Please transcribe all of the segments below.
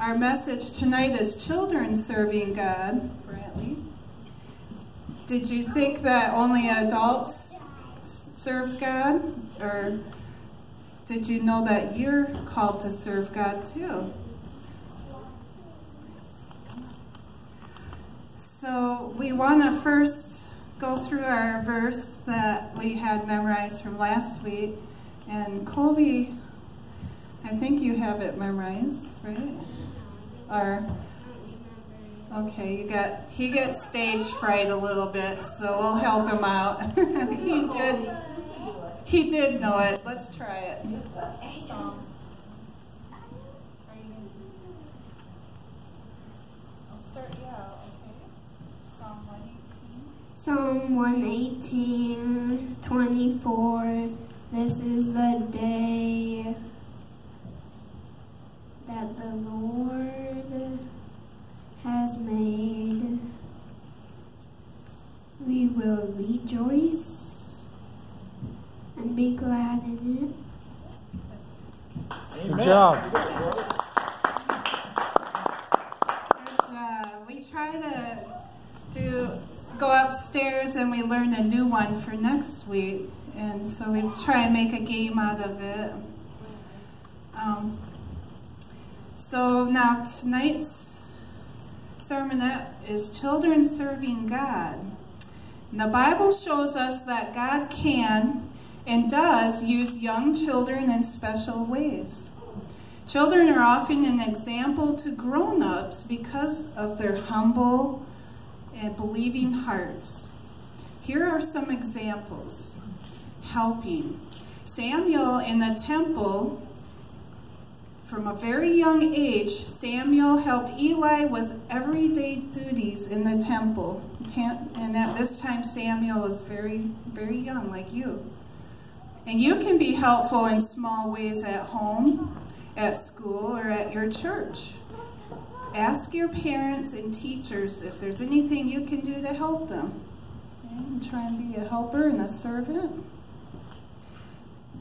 Our message tonight is children serving God. Brantley, did you think that only adults served God? Or did you know that you're called to serve God too? So we want to first go through our verse that we had memorized from last week. And Colby, I think you have it memorized, right? Or, okay, he gets stage fright a little bit, so we'll help him out. He did know it. Let's try it. Psalm. I'll start you out, okay? Psalm 118. Psalm 118, 24. This is the day that the Lord has made. We will rejoice and be glad in it. Good job. Good job. We try to go upstairs and we learn a new one for next week. And so we try and make a game out of it. So now tonight's sermonette is Children Serving God. And the Bible shows us that God can and does use young children in special ways. Children are often an example to grown-ups because of their humble and believing hearts. Here are some examples. Helping. Samuel in the temple, from a very young age, Samuel helped Eli with everyday duties in the temple. And at this time, Samuel was very, very young, like you. And you can be helpful in small ways at home, at school, or at your church. Ask your parents and teachers if there's anything you can do to help them. Okay? And try and be a helper and a servant.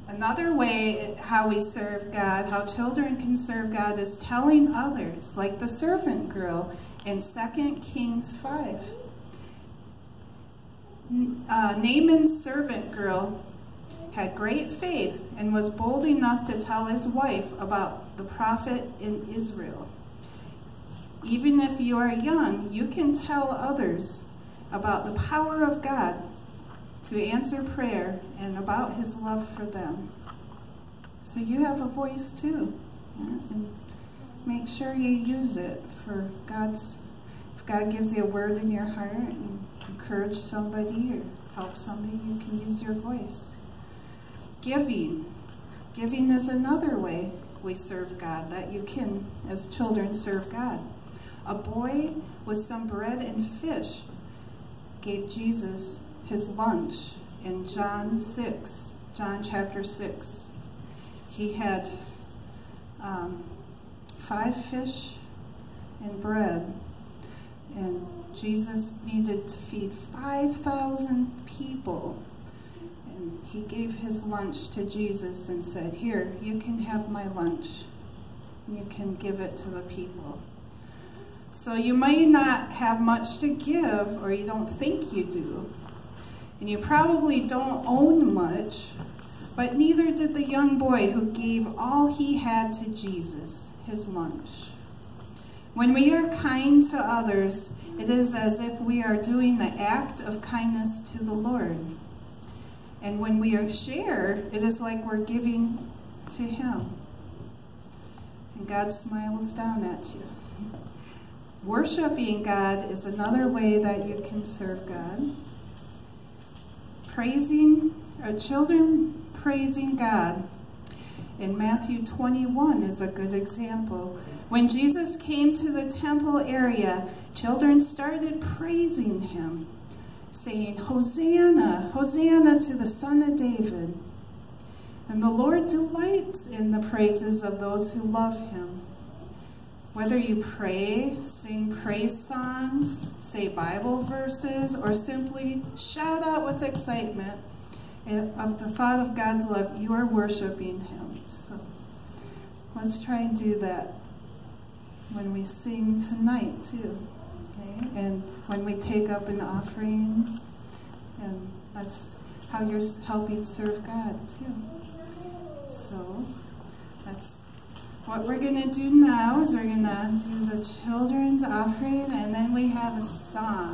Another way how we serve God, how children can serve God, is telling others, like the servant girl in 2 Kings 5. Naaman's servant girl had great faith and was bold enough to tell his wife about the prophet in Israel. Even if you are young, you can tell others about the power of God to answer prayer and about his love for them. So you have a voice too. Yeah? And make sure you use it for if God gives you a word in your heart and encourage somebody or help somebody, you can use your voice. Giving. Giving is another way we serve God, that you can, as children, serve God. A boy with some bread and fish gave Jesus his lunch in John chapter 6. He had 5 fish and bread, and Jesus needed to feed 5,000 people. And he gave his lunch to Jesus and said, "Here, you can have my lunch. You can give it to the people." So you might not have much to give, or you don't think you do. And you probably don't own much, but neither did the young boy who gave all he had to Jesus, his lunch. When we are kind to others, it is as if we are doing the act of kindness to the Lord. And when we share, it is like we're giving to him. And God smiles down at you. Worshiping God is another way that you can serve God. Children praising God in Matthew 21 is a good example. When Jesus came to the temple area, children started praising him, saying, "Hosanna, Hosanna to the Son of David." And the Lord delights in the praises of those who love him. Whether you pray, sing praise songs, say Bible verses, or simply shout out with excitement of the thought of God's love, you are worshiping him. So let's try and do that when we sing tonight too. Okay? And when we take up an offering, and that's how you're helping serve God too. So that's what we're going to do now, is we're going to do the children's offering, and then we have a song.